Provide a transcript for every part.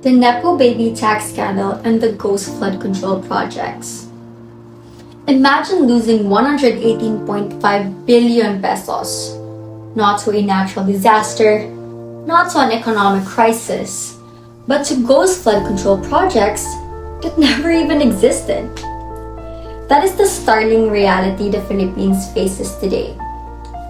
The Nepo baby tax scandal and the ghost flood control projects. Imagine losing 118.5 billion pesos, not to a natural disaster, not to an economic crisis, but to ghost flood control projects that never even existed. That is the startling reality the Philippines faces today.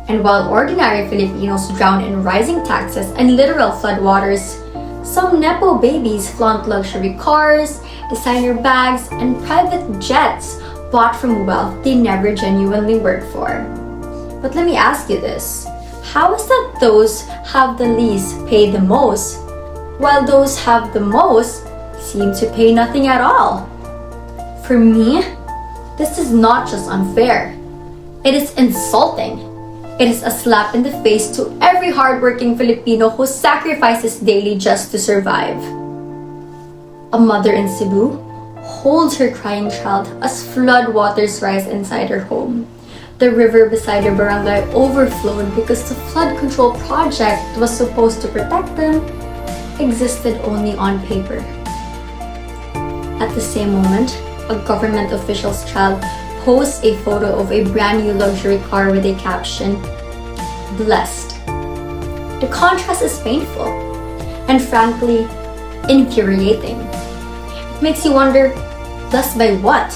And while ordinary Filipinos drown in rising taxes and literal floodwaters, some Nepo babies flaunt luxury cars, designer bags, and private jets bought from wealth they never genuinely worked for. But let me ask you this. How is that those have the least pay the most, while those have the most seem to pay nothing at all? For me, this is not just unfair. It is insulting. It is a slap in the face to every hardworking Filipino who sacrifices daily just to survive. A mother in Cebu holds her crying child as flood waters rise inside her home. The river beside her barangay overflowed because the flood control project that was supposed to protect them existed only on paper. At the same moment, a government official's child posts a photo of a brand new luxury car with a caption, "Blessed." The contrast is painful and frankly infuriating. It makes you wonder, blessed by what?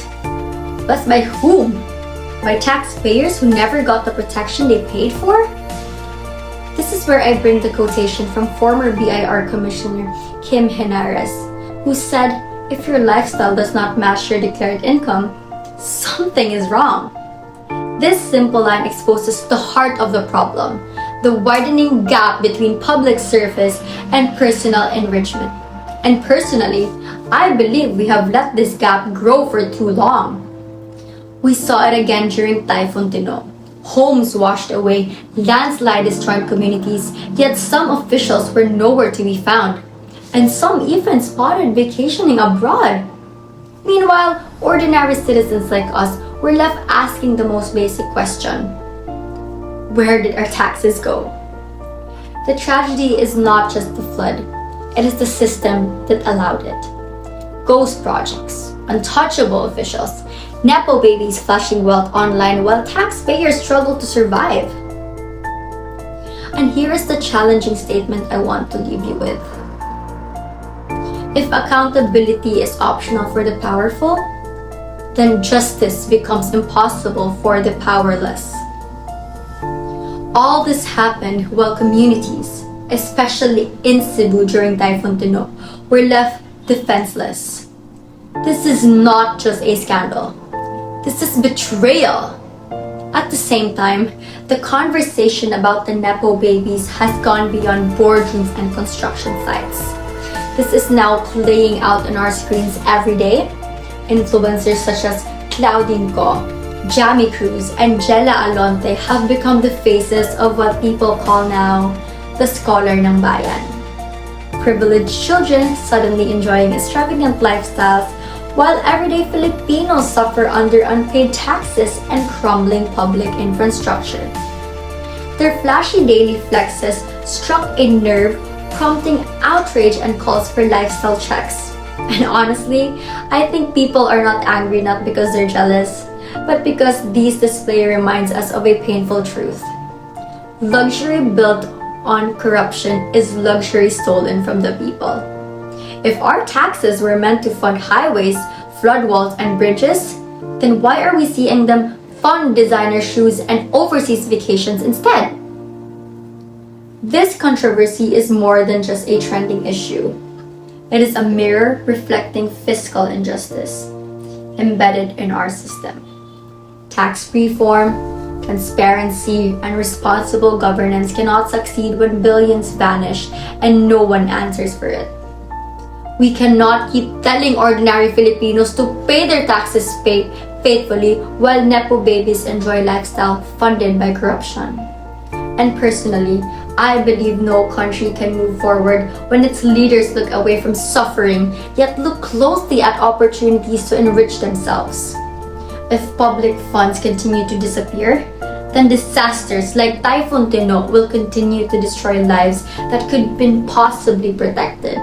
Blessed by whom? By taxpayers who never got the protection they paid for? This is where I bring the quotation from former BIR Commissioner Kim Henares, who said, "If your lifestyle does not match your declared income, something is wrong." This simple line exposes the heart of the problem, the widening gap between public service and personal enrichment. And personally, I believe we have let this gap grow for too long. We saw it again during Typhoon Tino. Homes washed away, landslide destroyed communities, yet some officials were nowhere to be found, and some even spotted vacationing abroad. Meanwhile, ordinary citizens like us were left asking the most basic question: where did our taxes go? The tragedy is not just the flood, it is the system that allowed it. Ghost projects, untouchable officials, Nepo babies flashing wealth online while taxpayers struggle to survive. And here is the challenging statement I want to leave you with. If accountability is optional for the powerful, then justice becomes impossible for the powerless. All this happened while communities, especially in Cebu during Typhoon Tino, were left defenseless. This is not just a scandal. This is betrayal. At the same time, the conversation about the Nepo babies has gone beyond boardrooms and construction sites. This is now playing out on our screens every day. Influencers such as Claudine Go, Jamie Cruz, and Jella Alonte have become the faces of what people call now the scholar ng bayan. Privileged children suddenly enjoying extravagant lifestyles, while everyday Filipinos suffer under unpaid taxes and crumbling public infrastructure. Their flashy daily flexes struck a nerve, prompting outrage and calls for lifestyle checks. And honestly, I think people are not angry not because they're jealous, but because this display reminds us of a painful truth. Luxury built on corruption is luxury stolen from the people. If our taxes were meant to fund highways, flood walls, and bridges, then why are we seeing them fund designer shoes and overseas vacations instead? This controversy is more than just a trending issue. It is a mirror reflecting fiscal injustice embedded in our system. Tax reform, transparency, and responsible governance cannot succeed when billions vanish and no one answers for it. We cannot keep telling ordinary Filipinos to pay their taxes faithfully while Nepo babies enjoy lifestyle funded by corruption. And personally, I believe no country can move forward when its leaders look away from suffering yet look closely at opportunities to enrich themselves. If public funds continue to disappear, then disasters like Typhoon Tino will continue to destroy lives that could have been possibly protected.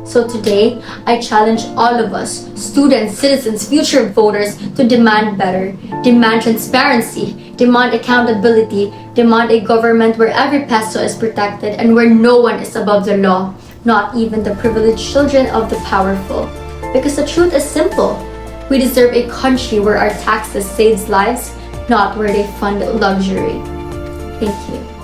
So today, I challenge all of us, students, citizens, future voters, to demand better, demand transparency, demand accountability, demand a government where every peso is protected and where no one is above the law, not even the privileged children of the powerful. Because the truth is simple. We deserve a country where our taxes saves lives, not where they fund luxury. Thank you.